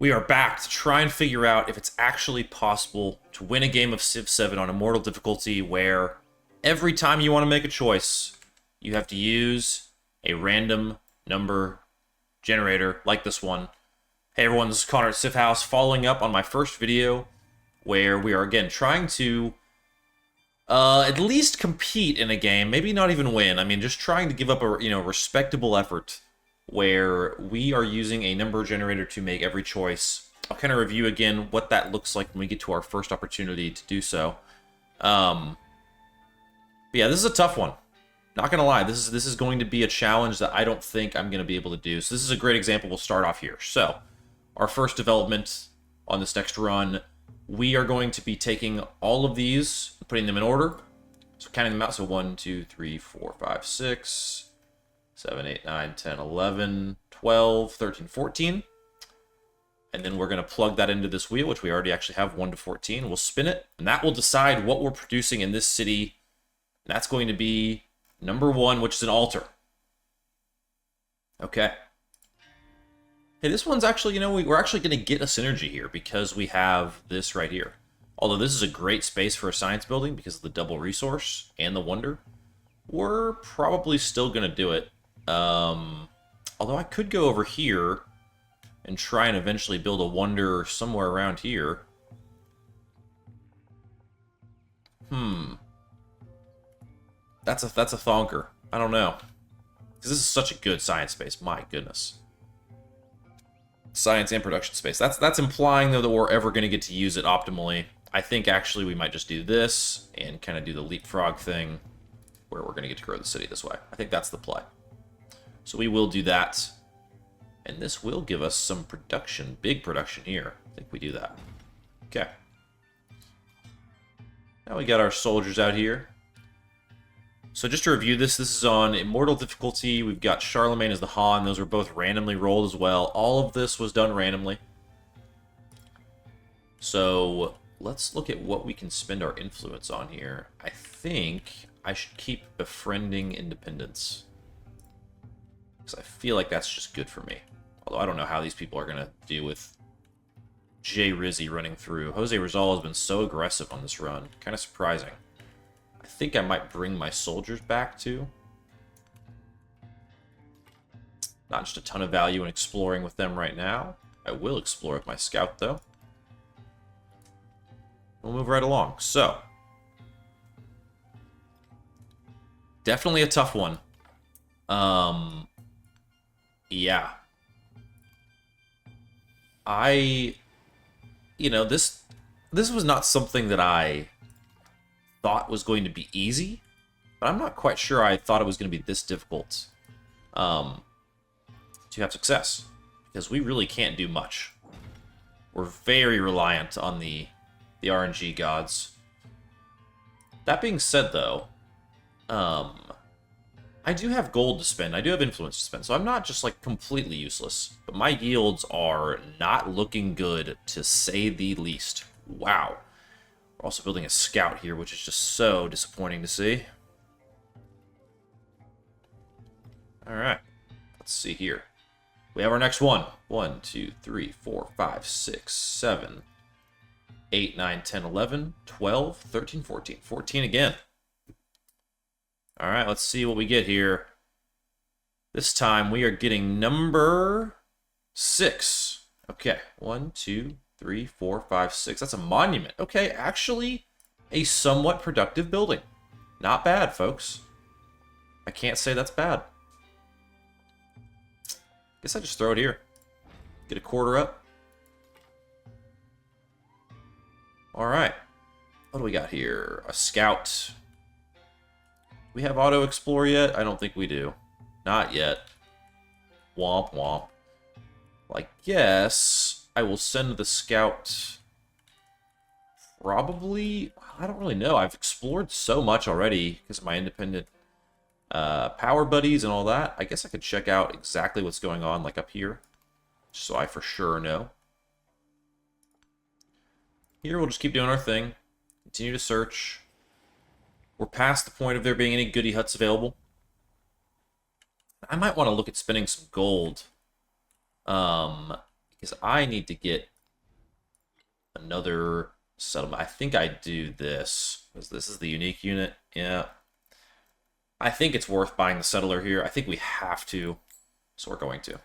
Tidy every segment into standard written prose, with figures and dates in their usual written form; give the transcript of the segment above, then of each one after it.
We are back to try and figure out if it's actually possible to win a game of Civ 7 on Immortal difficulty where every time you want to make a choice, you have to use a random number generator like this one. Hey everyone, this is Connor at Civ Haus, following up on my first video where we are again trying to at least compete in a game, maybe not even win. I mean, just trying to give up a respectable effort where we are using a number generator to make every choice. I'll kind of review again what that looks like when we get to our first opportunity to do so. But yeah, this is a tough one. Not gonna lie, this is going to be a challenge that I don't think I'm gonna be able to do. So this is a great example. We'll start off here. So our first development on this next run, we are going to be taking all of these, putting them in order. So counting them out. So 1, 2, 3, 4, 5, 6. 7, 8, 9, 10, 11, 12, 13, 14. And then we're going to plug that into this wheel, which we already actually have 1 to 14. We'll spin it, and that will decide what we're producing in this city. And that's going to be number 1, which is an altar. Okay. Hey, this one's actually, we're actually going to get a synergy here because we have this right here. Although this is a great space for a science building because of the double resource and the wonder, we're probably still going to do it. Although I could go over here and try and eventually build a wonder somewhere around here. That's a thonker. I don't know. Because this is such a good science space. My goodness. Science and production space. That's implying, though, that we're ever going to get to use it optimally. I think, actually, we might just do this and kind of do the leapfrog thing where we're going to get to grow the city this way. I think that's the play. So we will do that. And this will give us some production, big production here. I think we do that. Okay. Now we got our soldiers out here. So just to review this is on Immortal difficulty. We've got Charlemagne as the Han. Those are both randomly rolled as well. All of this was done randomly. So let's look at what we can spend our influence on here. I think I should keep befriending independence, because I feel like that's just good for me. Although I don't know how these people are going to do with Jay Rizzi running through. Jose Rizal has been so aggressive on this run. Kind of surprising. I think I might bring my soldiers back too. Not just a ton of value in exploring with them right now. I will explore with my scout though. We'll move right along. So, definitely a tough one. Yeah. This was not something that I thought was going to be easy, but I'm not quite sure I thought it was going to be this difficult to have success, because we really can't do much. We're very reliant on the RNG gods. That being said, though, I do have gold to spend. I do have influence to spend, so I'm not just, completely useless. But my yields are not looking good, to say the least. Wow. We're also building a scout here, which is just so disappointing to see. Alright. Let's see here. We have our next one. 1, 2, 3, 4, 5, 6, 7, 8, 9, 10, 11, 12, 13, 14. 14 again. Alright, let's see what we get here. This time we are getting number 6. Okay, 1, 2, 3, 4, 5, 6. That's a monument. Okay, actually a somewhat productive building. Not bad, folks. I can't say that's bad. Guess I just throw it here. Get a quarter up. Alright. What do we got here? A scout. We have auto explore yet? I don't think we do. Not yet. Womp womp. Well, I guess I will send the scout. Probably. I don't really know. I've explored so much already because of my independent power buddies and all that. I guess I could check out exactly what's going on, up here, just so I for sure know. Here we'll just keep doing our thing. Continue to search. We're past the point of there being any goodie huts available. I might want to look at spending some gold. Because is I need to get another settlement. I think I do this, because this is the unique unit. Yeah. I think it's worth buying the settler here. I think we have to, so we're going to.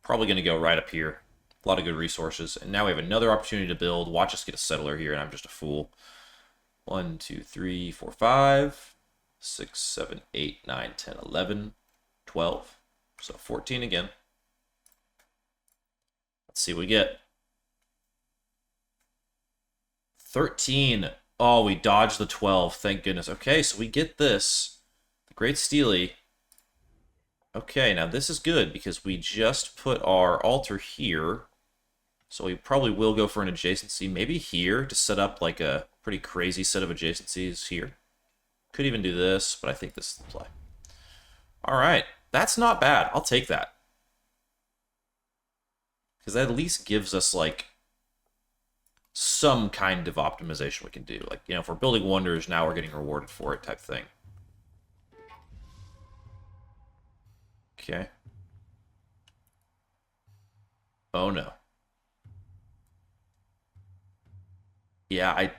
Probably going to go right up here. A lot of good resources. And now we have another opportunity to build. Watch us get a settler here, and I'm just a fool. 1, 2, 3, 4, 5, 6, 7, 8, 9, 10, 11, 12. So 14 again. Let's see what we get. 13. Oh, we dodged the 12. Thank goodness. Okay, so we get this. The Great Steely. Okay, now this is good because we just put our altar here. So we probably will go for an adjacency. Maybe here to set up like a pretty crazy set of adjacencies here. Could even do this, but I think this is the play. All right, that's not bad. I'll take that. Because that at least gives us like some kind of optimization we can do. Like, you know, if we're building wonders, now we're getting rewarded for it type thing. Okay. Oh no. Yeah,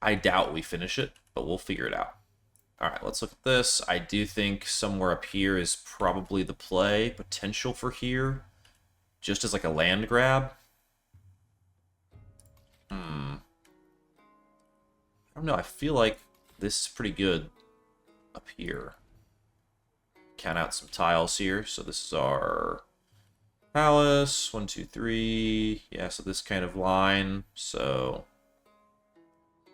I doubt we finish it, but we'll figure it out. All right, let's look at this. I do think somewhere up here is probably the play. Potential for here, just as like a land grab. I don't know. I feel like this is pretty good up here. Count out some tiles here. So this is our palace. 1, 2, 3. Yeah, so this kind of line. So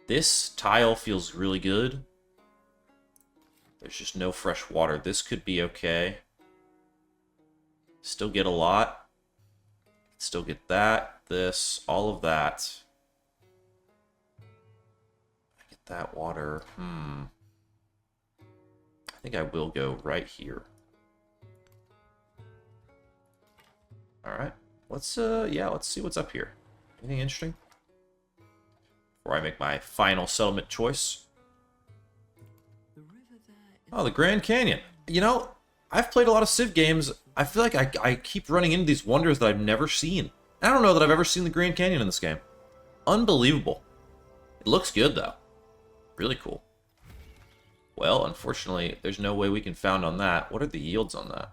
this tile feels really good. There's just no fresh water. This could be okay. Still get a lot. Still get that, this, all of that. I get that water. I think I will go right here. All right. Let's see what's up here. Anything interesting? Before I make my final settlement choice. Oh, the Grand Canyon. You know, I've played a lot of Civ games. I feel like I keep running into these wonders that I've never seen. I don't know that I've ever seen the Grand Canyon in this game. Unbelievable. It looks good, though. Really cool. Well, unfortunately, there's no way we can found on that. What are the yields on that?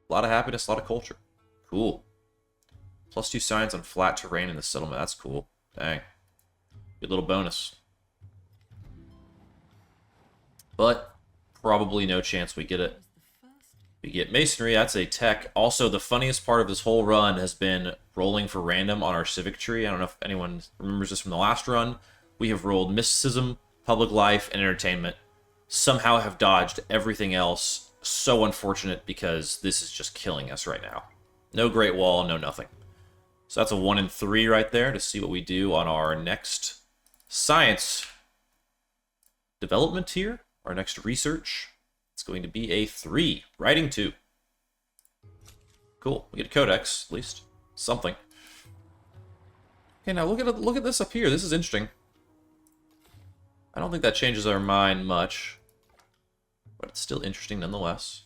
A lot of happiness, a lot of culture. Cool. +2 science on flat terrain in the settlement. That's cool. Dang. Good little bonus. But probably no chance we get it. We get masonry. That's a tech. Also, the funniest part of this whole run has been rolling for random on our civic tree. I don't know if anyone remembers this from the last run. We have rolled mysticism, public life, and entertainment. Somehow have dodged everything else. So unfortunate because this is just killing us right now. No Great Wall, no nothing. So that's a 1 in 3 right there to see what we do on our next science development here. Our next research. It's going to be a 3. Writing 2. Cool. We get a codex, at least. Something. Okay, now look at this up here. This is interesting. I don't think that changes our mind much. But it's still interesting nonetheless.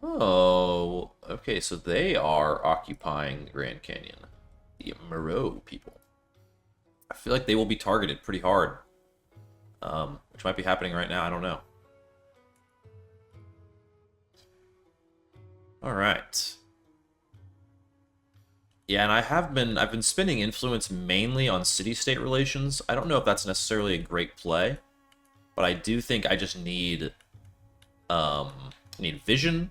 Oh, okay, so they are occupying the Grand Canyon. The Moreau people. I feel like they will be targeted pretty hard. Which might be happening right now, I don't know. Alright. Yeah, and I've been spending influence mainly on city-state relations. I don't know if that's necessarily a great play, but I do think I just need vision,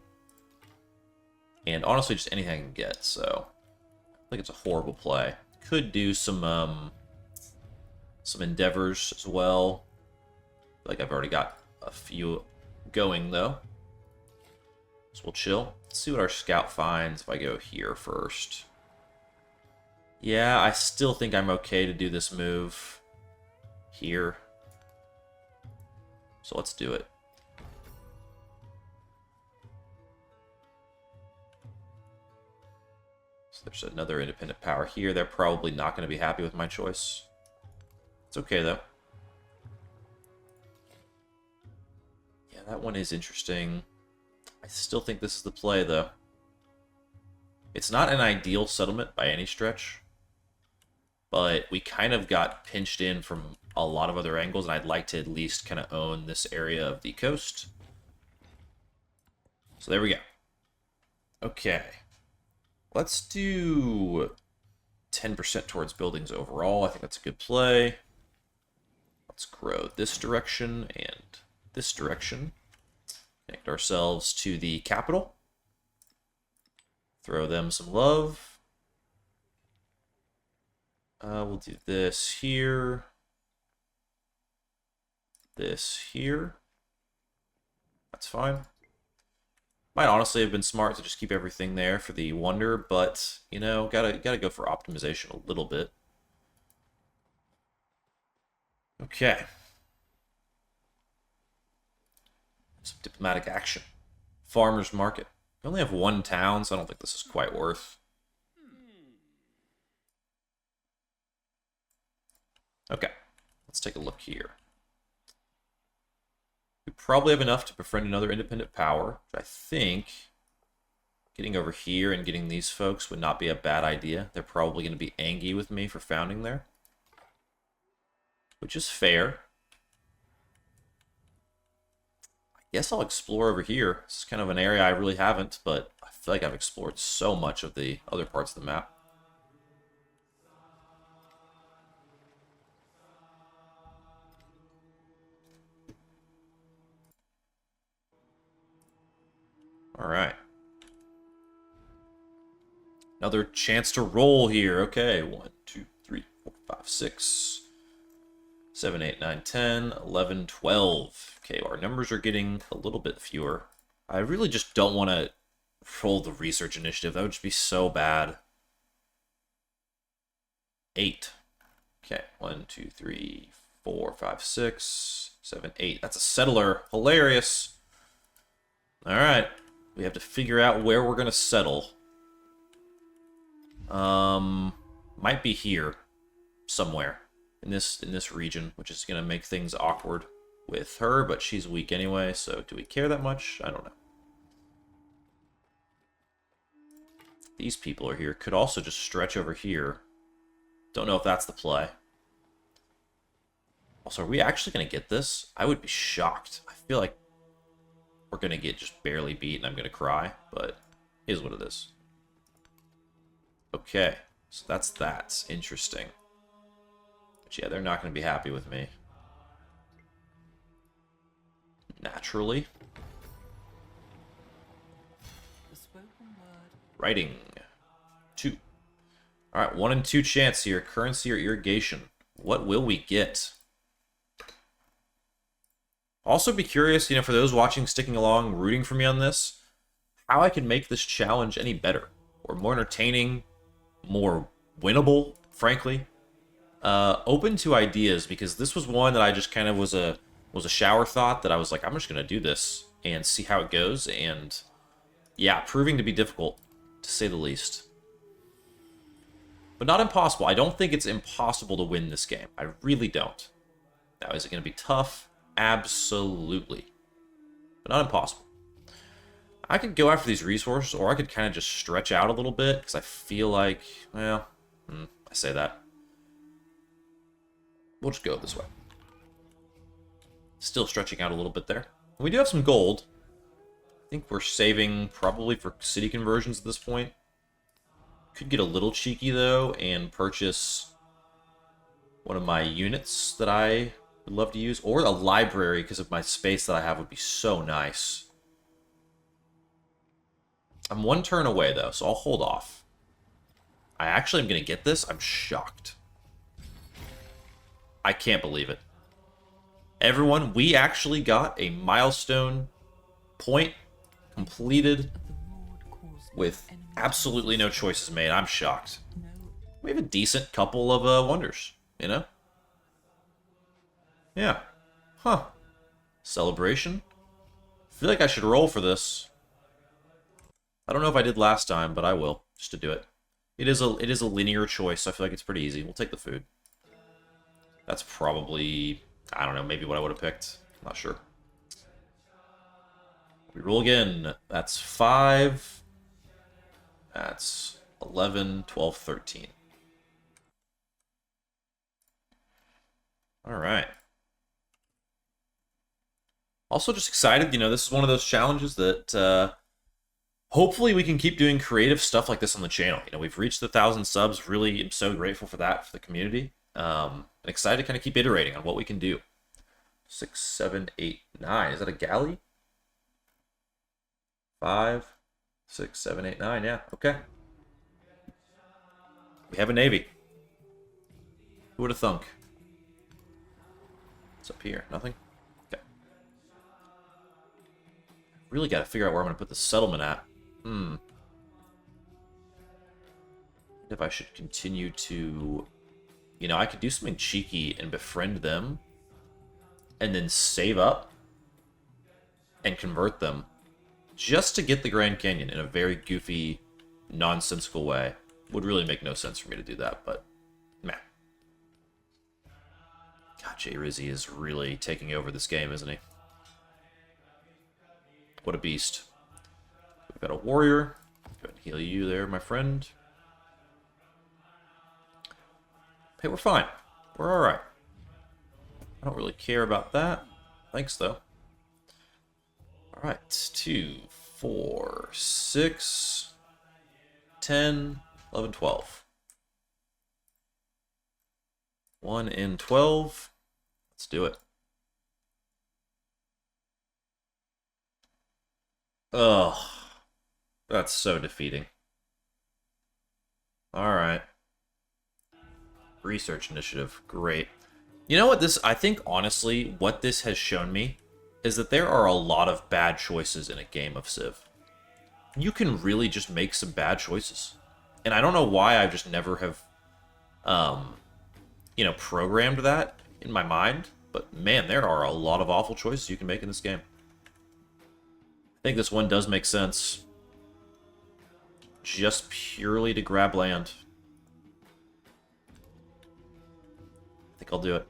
and honestly just anything I can get, so I think it's a horrible play. Could do some endeavors as well. Like I've already got a few going though. So we'll chill. Let's see what our scout finds if I go here first. Yeah, I still think I'm okay to do this move here. So let's do it. So there's another independent power here. They're probably not going to be happy with my choice. It's okay though. That one is interesting. I still think this is the play, though. It's not an ideal settlement by any stretch, but we kind of got pinched in from a lot of other angles, and I'd like to at least kind of own this area of the coast. So there we go. Okay. Let's do 10% towards buildings overall. I think that's a good play. Let's grow this direction and this direction. Connect ourselves to the capital. Throw them some love. We'll do this here. This here. That's fine. Might honestly have been smart to just keep everything there for the wonder, but, you know, gotta go for optimization a little bit. Okay. Some diplomatic action. Farmer's market. We only have one town, so I don't think this is quite worth. Okay. Let's take a look here. We probably have enough to befriend another independent power, which I think getting over here and getting these folks would not be a bad idea. They're probably going to be angry with me for founding there, which is fair. I guess I'll explore over here. This is kind of an area I really haven't, but I feel like I've explored so much of the other parts of the map. All right. Another chance to roll here. Okay, 1, 2, 3, 4, 5, 6, 7, 8, 9, 10, 11, 12. Okay, our numbers are getting a little bit fewer. I really just don't want to roll the research initiative. That would just be so bad. 8. Okay, 1, 2, 3, 4, 5, 6, 7, 8. That's a settler. Hilarious. All right. We have to figure out where we're going to settle. Might be here somewhere in this region, which is going to make things awkward with her, but she's weak anyway, so do we care that much? I don't know. These people are here. Could also just stretch over here. Don't know if that's the play. Also, are we actually going to get this? I would be shocked. I feel like we're going to get just barely beat and I'm going to cry, but it is what it is. Okay, so that's that. Interesting. But yeah, they're not going to be happy with me. Naturally. Writing. 2. Alright, 1 and 2 chance here. Currency or irrigation. What will we get? Also be curious, you know, for those watching, sticking along, rooting for me on this, how I can make this challenge any better, or more entertaining, more winnable, frankly. Open to ideas, because this was one that I just kind of was a shower thought that I was like, I'm just going to do this and see how it goes, and yeah, proving to be difficult, to say the least. But not impossible. I don't think it's impossible to win this game. I really don't. Now, is it going to be tough? Absolutely. But not impossible. I could go after these resources, or I could kind of just stretch out a little bit, because I feel like, well, I say that. We'll just go this way. Still stretching out a little bit there. We do have some gold. I think we're saving probably for city conversions at this point. Could get a little cheeky, though, and purchase one of my units that I would love to use, or a library, because of my space that I have would be so nice. I'm 1 turn away, though, so I'll hold off. I actually am going to get this. I'm shocked. I can't believe it. Everyone, we actually got a milestone point completed with absolutely no choices made. I'm shocked. We have a decent couple of wonders, you know? Yeah. Huh. Celebration? I feel like I should roll for this. I don't know if I did last time, but I will, just to do it. It is a linear choice, so I feel like it's pretty easy. We'll take the food. That's probably, I don't know, maybe what I would have picked. I'm not sure. We roll again. That's 5. That's 11, 12, 13. All right. Also just excited, you know, this is one of those challenges that hopefully we can keep doing creative stuff like this on the channel. You know, we've reached the 1,000 subs. Really am so grateful for that, for the community. And excited to kind of keep iterating on what we can do. 6, 7, 8, 9. Is that a galley? 5, 6, 7, 8, 9. Yeah, okay. We have a navy. Who would have thunk? What's up here? Nothing? Okay. Really got to figure out where I'm going to put the settlement at. If I should continue to... You know, I could do something cheeky and befriend them. And then save up. And convert them. Just to get the Grand Canyon in a very goofy, nonsensical way. Would really make no sense for me to do that, but... Meh. God, Jay Rizzy is really taking over this game, isn't he? What a beast. We've got a warrior. Go ahead and heal you there, my friend. Hey, we're fine. We're alright. I don't really care about that. Thanks, though. Alright, 2, 4, 6, 10, 11, 12. 1 in 12. Let's do it. Ugh. That's so defeating. Alright. Research initiative. Great. You know what this... I think, honestly, what this has shown me is that there are a lot of bad choices in a game of Civ. You can really just make some bad choices. And I don't know why I just never have, you know, programmed that in my mind. But, man, there are a lot of awful choices you can make in this game. I think this one does make sense. Just purely to grab land. I think I'll do it.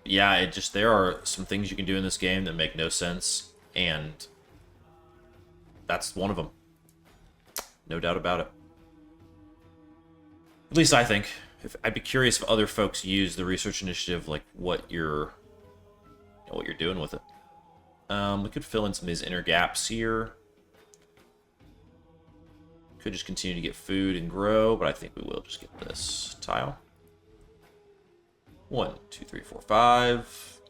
Yeah, it just... There are some things you can do in this game that make no sense. And that's one of them. No doubt about it. At least I think. I'd be curious if other folks use the research initiative, like what you're doing with it. We could fill in some of these inner gaps here. Could just continue to get food and grow, but I think we will just get this tile. 1, 2, 3, 4, 5,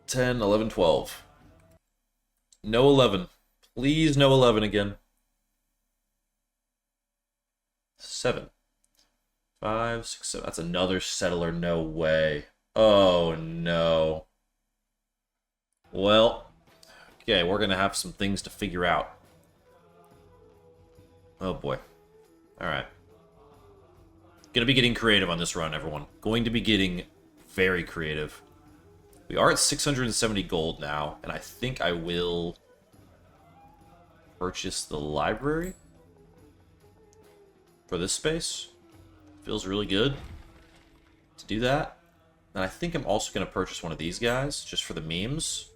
10, 11, 12. No 11. Please no 11 again. 7. 5, 6, 7. That's another settler. No way. Oh, no. Well, okay, we're going to have some things to figure out. Oh, boy. Alright. Gonna be getting creative on this run, everyone. Going to be getting very creative. We are at 670 gold now, and I think I will purchase the library for this space. Feels really good to do that. And I think I'm also going to purchase one of these guys, just for the memes.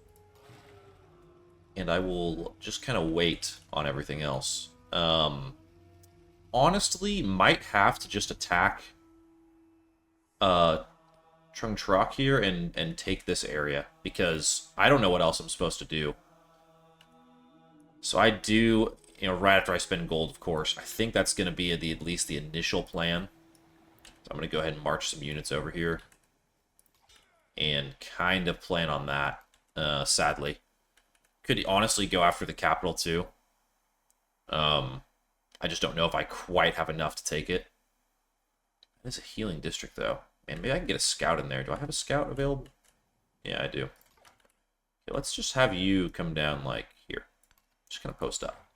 And I will just kind of wait on everything else. Honestly, might have to just attack Trung Truck here and take this area, because I don't know what else I'm supposed to do. So I do, you know, right after I spend gold, of course. I think that's going to be at least the initial plan. So I'm going to go ahead and march some units over here and kind of plan on that, sadly. Could honestly go after the capital, too. I just don't know if I quite have enough to take it. It's a healing district, though. Man, maybe I can get a scout in there. Do I have a scout available? Yeah, I do. Okay, let's just have you come down, like, here. Just kind of post up.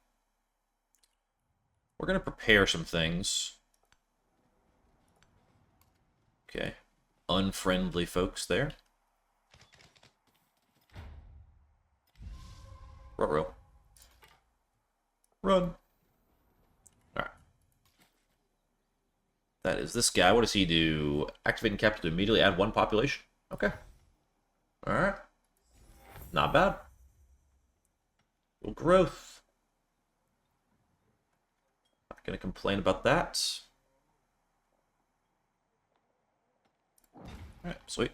We're going to prepare some things. Okay. Unfriendly folks there. Ruh-roh. Run. Alright. That is this guy. What does he do? Activating capital to immediately add 1 population. Okay. Alright. Not bad. Well, growth. gonna complain about that. Alright, sweet.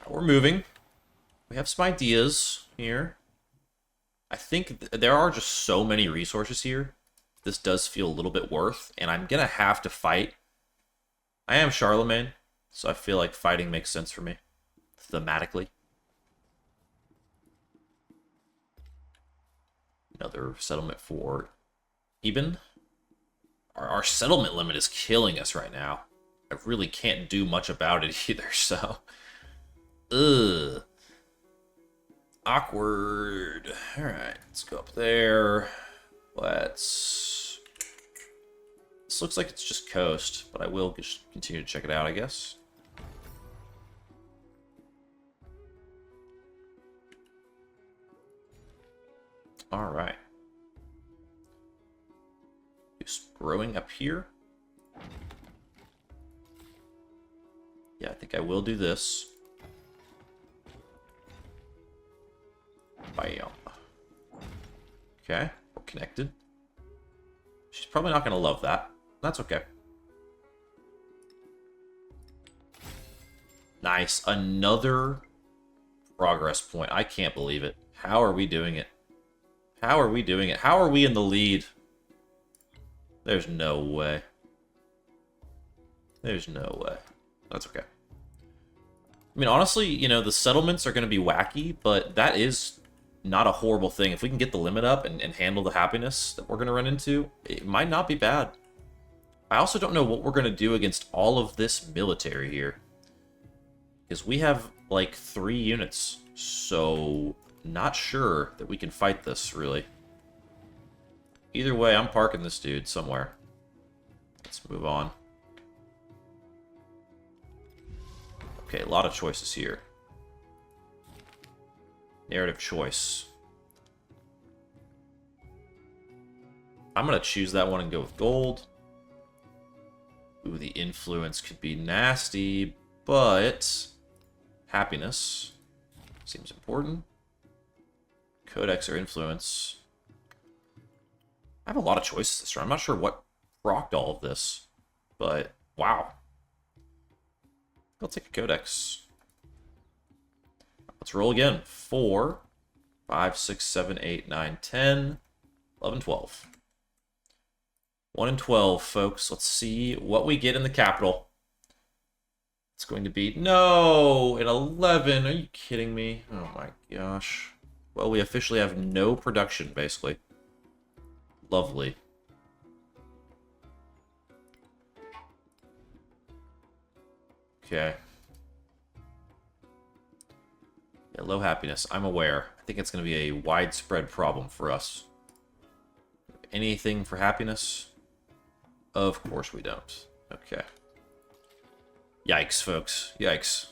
We're moving. We have some ideas here. I think there are just so many resources here. This does feel a little bit worth, and I'm gonna have to fight. I am Charlemagne, so I feel like fighting makes sense for me, thematically. Another settlement for Eben. Our settlement limit is killing us right now. I really can't do much about it either, so... Ugh. Awkward. Alright, let's go up there. Let's... This looks like it's just coast, but I will just continue to check it out, I guess. Alright. Just growing up here. Yeah, I think I will do this. Bam. Okay, we're connected. She's probably not going to love that. That's okay. Nice. Another progress point. I can't believe it. How are we doing it? How are we doing it? How are we in the lead? There's no way. There's no way. That's okay. I mean, honestly, you know, the settlements are going to be wacky, but that is not a horrible thing. If we can get the limit up and handle the happiness that we're going to run into, it might not be bad. I also don't know what we're going to do against all of this military here. Because we have, like, 3 units. So, not sure that we can fight this, really. Either way, I'm parking this dude somewhere. Let's move on. Okay, a lot of choices here. Narrative choice. I'm going to choose that one and go with gold. Ooh, the influence could be nasty, but happiness seems important. Codex or influence. I have a lot of choices this round. I'm not sure what rocked all of this, but wow. I'll take a codex. Let's roll again. 4, 5, 6, 7, 8, 9, 10, 11, 12. 1 and 12, folks. Let's see what we get in the capital. It's going to be... No! An 11. Are you kidding me? Oh my gosh. Well, we officially have no production, basically. Lovely. Okay. Yeah, low happiness. I'm aware. I think it's going to be a widespread problem for us. Anything for happiness? Of course we don't. Okay. Yikes, folks. Yikes.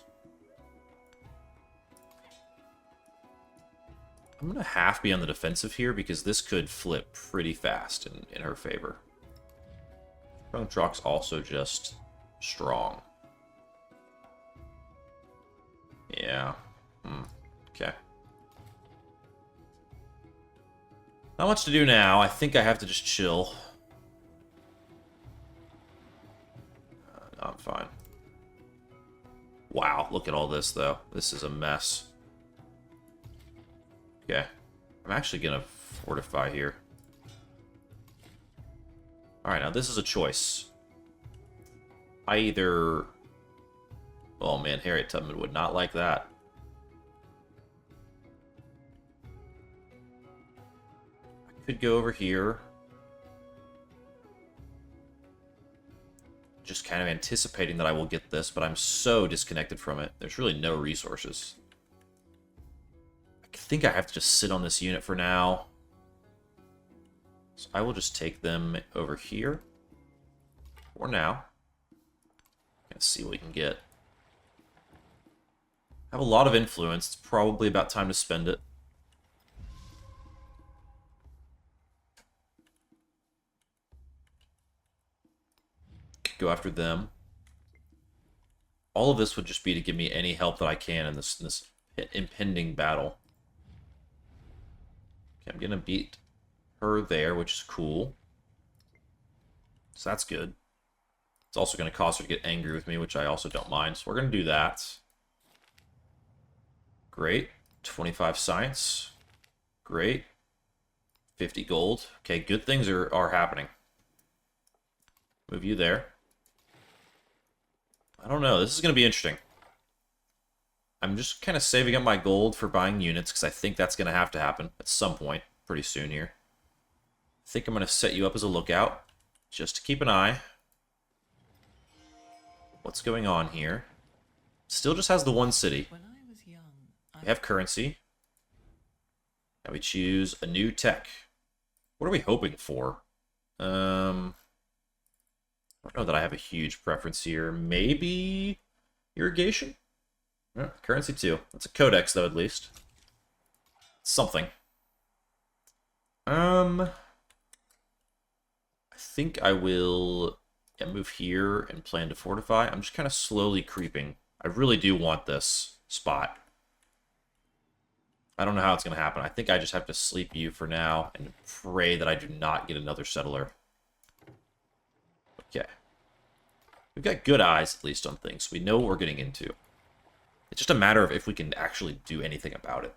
I'm going to half be on the defensive here because this could flip pretty fast in her favor. Rock's also just strong. Yeah. Okay. Not much to do now. I think I have to just chill. No, I'm fine. Wow, look at all this, though. This is a mess. Okay. I'm actually going to fortify here. Alright, now this is a choice. I either... Oh man, Harriet Tubman would not like that. I could go over here. Just kind of anticipating that I will get this, but I'm so disconnected from it. There's really no resources. I think I have to just sit on this unit for now. So I will just take them over here. For now. Let's see what we can get. I have a lot of influence. It's probably about time to spend it. Go after them. All of this would just be to give me any help that I can in this impending battle. Okay, I'm gonna beat her there, which is cool. So that's good. It's also going to cause her to get angry with me, which I also don't mind. So we're going to do that. Great. 25 science. Great. 50 gold. Okay, good things are happening. Move you there. I don't know. This is going to be interesting. I'm just kind of saving up my gold for buying units, because I think that's going to have to happen at some point pretty soon here. I think I'm going to set you up as a lookout, just to keep an eye. What's going on here? Still just has the one city. We have currency. Now we choose a new tech. What are we hoping for? I don't know that I have a huge preference here. Maybe irrigation? Yeah, currency too. That's a codex though, at least. Something. I think I will move here and plan to fortify. I'm just kind of slowly creeping. I really do want this spot. I don't know how it's going to happen. I think I just have to sleep you for now and pray that I do not get another settler. Okay. We've got good eyes, at least, on things. We know what we're getting into. It's just a matter of if we can actually do anything about it.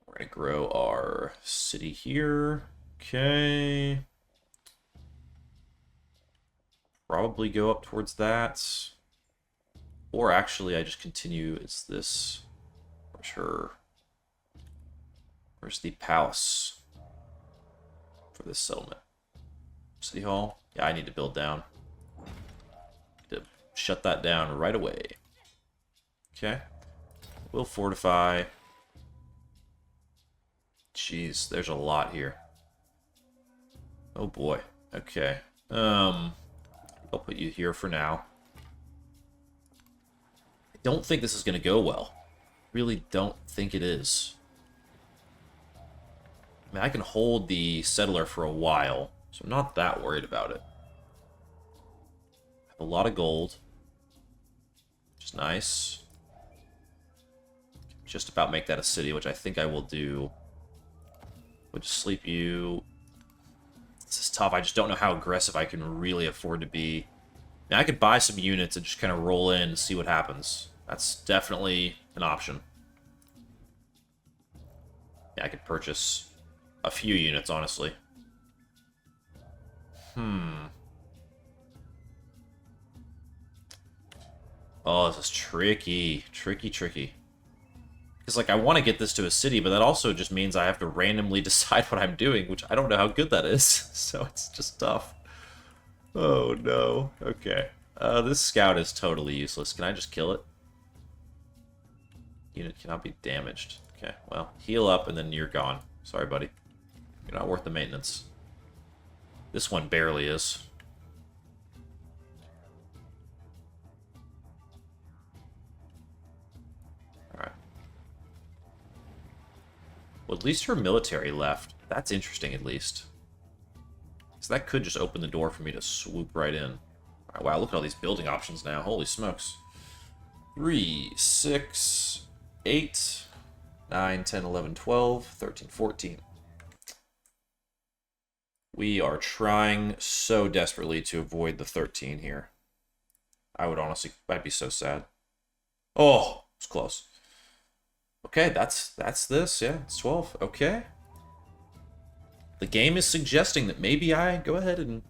We're going to grow our city here. Okay. Probably go up towards that. Or actually, I just continue. It's this. Where's her? Where's the palace for this settlement? City Hall? Yeah, I need to build down. To shut that down right away. Okay. We'll fortify. Jeez, there's a lot here. Oh boy. Okay. I'll put you here for now. I don't think this is going to go well. Really don't think it is. I mean, I can hold the settler for a while, so I'm not that worried about it. I have a lot of gold, which is nice. Just about make that a city, which I think I will do. We'll just sleep you. This is tough. I just don't know how aggressive I can really afford to be. Now, I could buy some units and just kind of roll in and see what happens. That's definitely an option. Yeah, I could purchase a few units, honestly. Oh, this is tricky. Tricky. Because, like, I want to get this to a city, but that also just means I have to randomly decide what I'm doing, which I don't know how good that is. So it's just tough. Oh, no. Okay. This scout is totally useless. Can I just kill it? Unit cannot be damaged. Okay, well, heal up and then you're gone. Sorry, buddy. You're not worth the maintenance. This one barely is. Alright. Well, at least her military left. That's interesting, at least. So that could just open the door for me to swoop right in. Alright, wow, look at all these building options now. Holy smokes. 3, 6, 8, 9, 10, 11, 12, 13, 14. We are trying so desperately to avoid the 13 here. I would honestly, I'd be so sad. Oh, it's close. Okay, that's this. Yeah, it's 12. Okay. The game is suggesting that maybe I go ahead and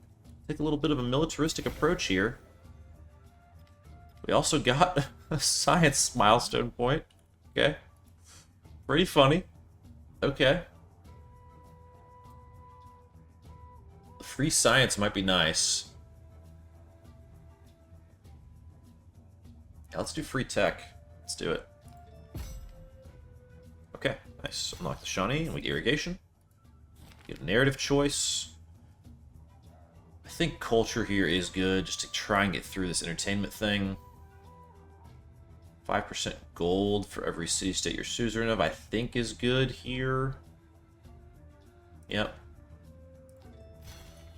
take a little bit of a militaristic approach here. We also got a science milestone point. Okay. Pretty funny. Okay. The free science might be nice. Yeah, let's do free tech. Let's do it. Okay, nice. Unlock the Shawnee, and we get irrigation. Get a narrative choice. I think culture here is good, just to try and get through this entertainment thing. 5% gold for every city-state you're suzerain of, I think is good here. Yep.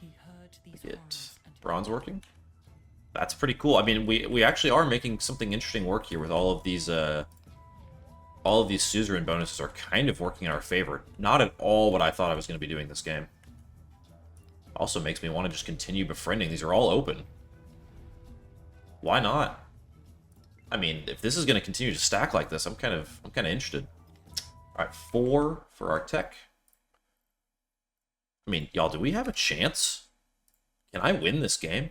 We get bronze working. That's pretty cool. I mean, we actually are making something interesting work here with all of these all of these suzerain bonuses are kind of working in our favor. Not at all what I thought I was going to be doing this game. Also makes me want to just continue befriending. These are all open. Why not? I mean, if this is going to continue to stack like this, I'm kind of interested. All right, 4 for our tech. I mean, y'all, do we have a chance? Can I win this game?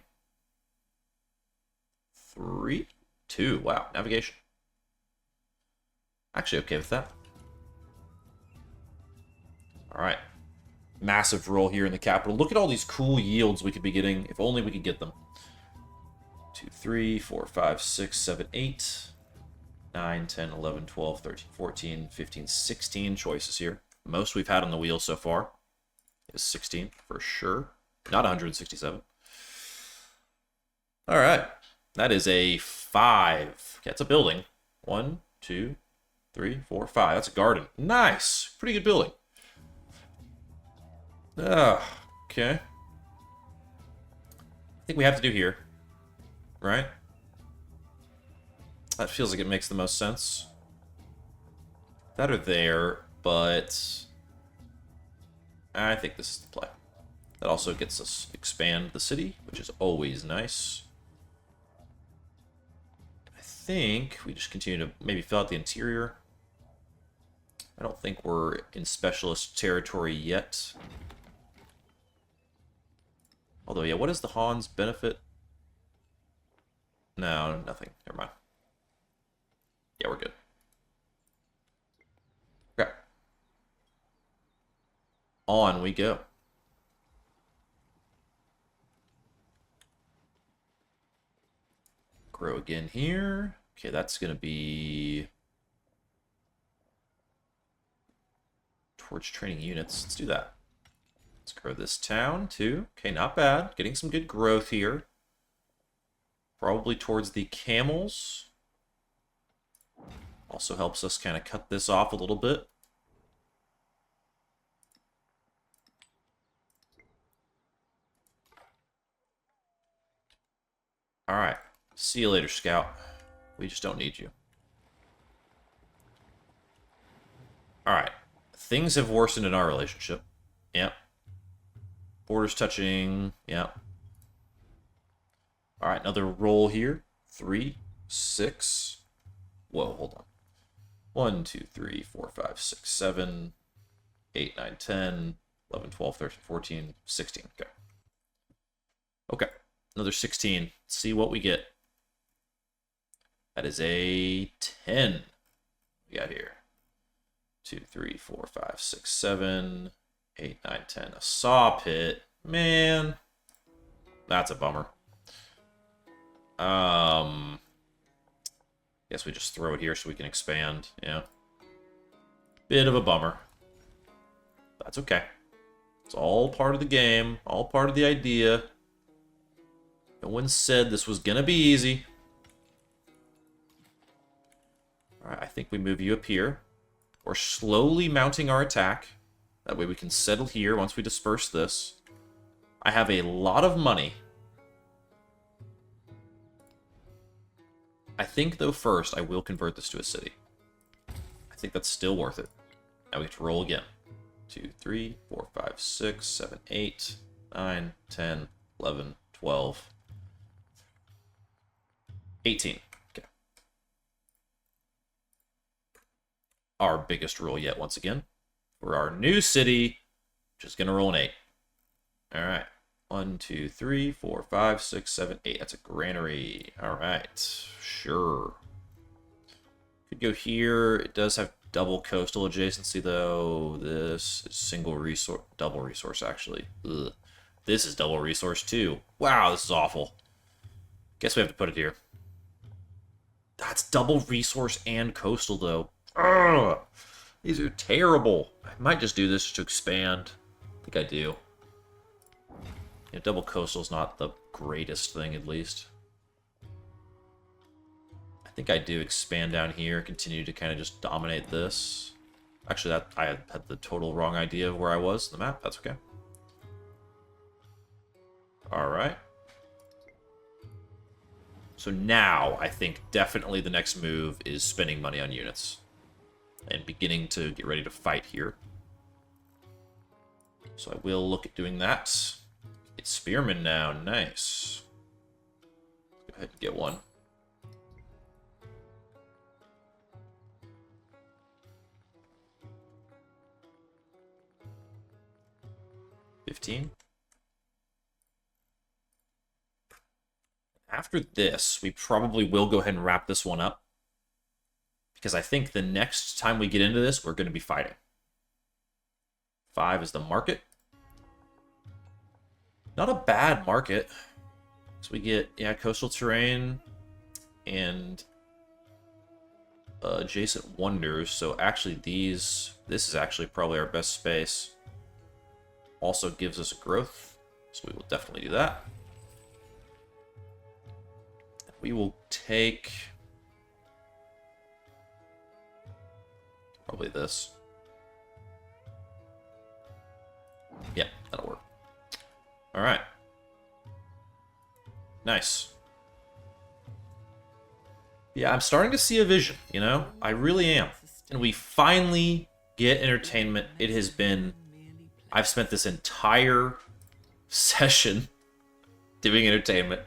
3, 2. Wow, navigation. Actually okay with that. All right. Massive roll here in the capital. Look at all these cool yields we could be getting if only we could get them. 2, 3, 4, 5, 6, 7, 8, 9, 10, 11, 12, 13, 14, 15, 16 choices here. Most we've had on the wheel so far is 16 for sure. Not 167. All right. That is a 5. Okay, that's a building. 1, 2, 3, 4, 5. That's a garden. Nice. Pretty good building. Okay. I think we have to do here. Right? That feels like it makes the most sense. That or there, but I think this is the play. That also gets us expand the city, which is always nice. I think we just continue to maybe fill out the interior. I don't think we're in specialist territory yet. Although, yeah, what is the Hans benefit? No, nothing. Never mind. Yeah, we're good. Okay. On we go. Grow again here. Okay, that's going to be towards training units. Let's do that. Let's grow this town too. Okay, not bad. Getting some good growth here. Probably towards the camels. Also helps us kind of cut this off a little bit. Alright. See you later, Scout. We just don't need you. Alright. Things have worsened in our relationship. Yep. Borders touching. Yep. Alright, another roll here. 3, 6. Whoa, hold on. 1, 2, 3, 4, 5, 6, 7, 8, 9, 10, 11, 12, 13, 14, 16. Okay. Okay. Another 16. Let's see what we get. That is a 10. We got here. 2, 3, 4, 5, 6, 7, 8, 9, 10. A saw pit. Man. That's a bummer. Guess we just throw it here so we can expand. Yeah. Bit of a bummer. That's okay. It's all part of the game. All part of the idea. No one said this was gonna be easy. Alright, I think we move you up here. We're slowly mounting our attack. That way we can settle here once we disperse this. I have a lot of money. I think, though, first I will convert this to a city. I think that's still worth it. Now we have to roll again. 2, 3, 4, 5, 6, 7, 8, 9, 10, 11, 12, 18. Okay. Our biggest roll yet, once again. For our new city, just going to roll an 8. All right. 1, 2, 3, 4, 5, 6, 7, 8. That's a granary. All right. Sure. Could go here. It does have double coastal adjacency, though. This is single resource, double resource, actually. Ugh. This is double resource, too. Wow, this is awful. Guess we have to put it here. That's double resource and coastal, though. Ugh. These are terrible. I might just do this just to expand. I think I do. Yeah, double coastal is not the greatest thing, at least. I think I do expand down here, continue to kind of just dominate this. Actually, that I had the total wrong idea of where I was in the map. That's okay. All right. So now, I think definitely the next move is spending money on units. and beginning to get ready to fight here. So I will look at doing that. It's Spearman now. Nice. Go ahead and get one. After this, we probably will go ahead and wrap this one up. Because I think the next time we get into this, we're going to be fighting. 5 is the market. Not a bad market. So we get, yeah, coastal terrain and adjacent wonders. So actually this is actually probably our best space. Also gives us growth, so we will definitely do that. We will take probably this. Yeah, that'll work. All right. Nice. Yeah, I'm starting to see a vision, you know? I really am. And we finally get entertainment. It has been... I've spent this entire session doing entertainment.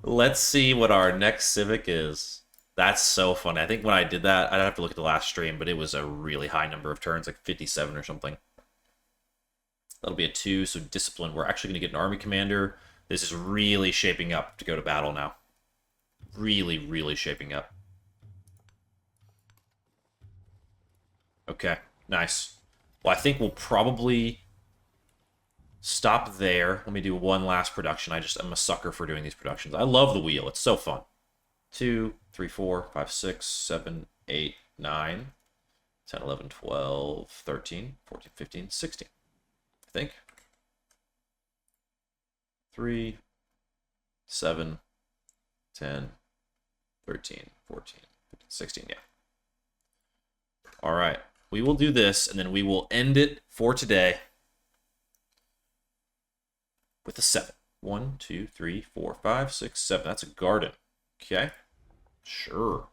Let's see what our next Civic is. That's so funny. I think when I did that, I'd have to look at the last stream, but it was a really high number of turns, like 57 or something. That'll be a 2, so discipline. We're actually going to get an army commander. This is really shaping up to go to battle now. Really, really shaping up. Okay, nice. Well, I think we'll probably stop there. Let me do one last production. I'm a sucker for doing these productions. I love the wheel. It's so fun. 2, 3, 4, 5, 6, 7, 8, 9, 10, 11, 12, 13, 14, 15, 16. I think. 3, 7, 10, 13, 14, 15, 16, yeah. All right. We will do this, and then we will end it for today with a 7. 1, 2, 3, 4, 5, 6, 7. That's a garden. Okay. Sure.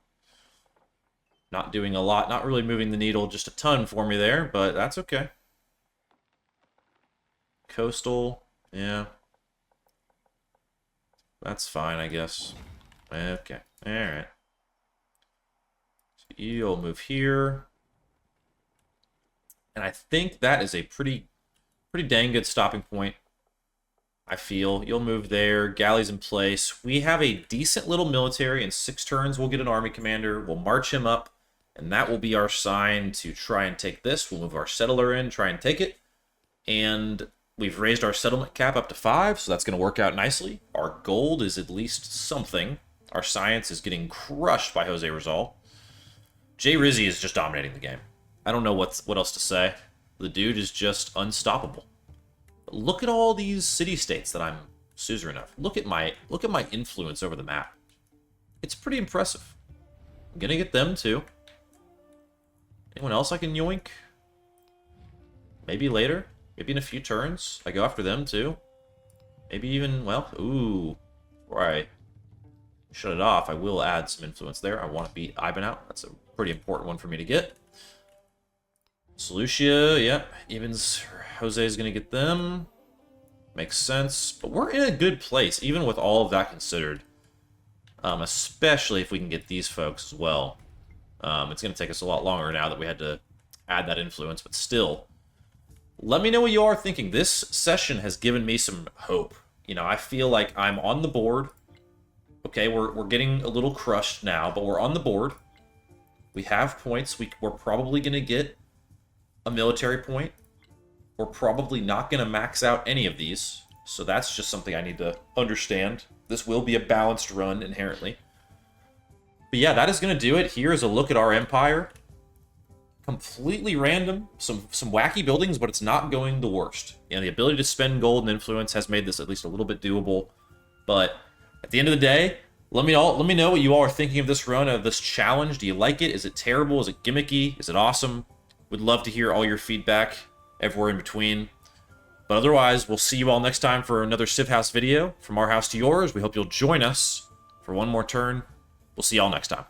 Not doing a lot. Not really moving the needle just a ton for me there, but that's okay. Coastal. Yeah. That's fine, I guess. Okay. All right. So you'll move here. And I think that is a pretty dang good stopping point. I feel. You'll move there. Galleys in place. We have a decent little military. In 6 turns, we'll get an army commander. We'll march him up. And that will be our sign to try and take this. We'll move our settler in, try and take it. And we've raised our settlement cap up to 5, so that's going to work out nicely. Our gold is at least something. Our science is getting crushed by Jose Rizal. Jay Rizzi is just dominating the game. I don't know what else to say. The dude is just unstoppable. But look at all these city-states that I'm suzerain of. Look at my influence over the map. It's pretty impressive. I'm gonna get them too. Anyone else I can yoink? Maybe later. Maybe in a few turns. I go after them too. Maybe even, well, ooh. Before I shut it off, I will add some influence there. I want to beat Ivan out. That's a pretty important one for me to get. Solucia, yep. Evans, Jose is going to get them. Makes sense. But we're in a good place, even with all of that considered. Especially if we can get these folks as well. It's going to take us a lot longer now that we had to add that influence, but still. Let me know what you are thinking. This session has given me some hope. You know, I feel like I'm on the board. Okay, we're getting a little crushed now, but we're on the board. We have points. We're probably going to get a military point. We're probably not going to max out any of these. So that's just something I need to understand. This will be a balanced run inherently. But yeah, that is going to do it. Here is a look at our empire. Completely random. Some wacky buildings, but it's not going the worst. You know, the ability to spend gold and influence has made this at least a little bit doable. But at the end of the day, let me know what you all are thinking of this run, of this challenge. Do you like it? Is it terrible? Is it gimmicky? Is it awesome? Would love to hear all your feedback everywhere in between. But otherwise, we'll see you all next time for another Civ House video. From our house to yours, we hope you'll join us for one more turn. We'll see y'all next time.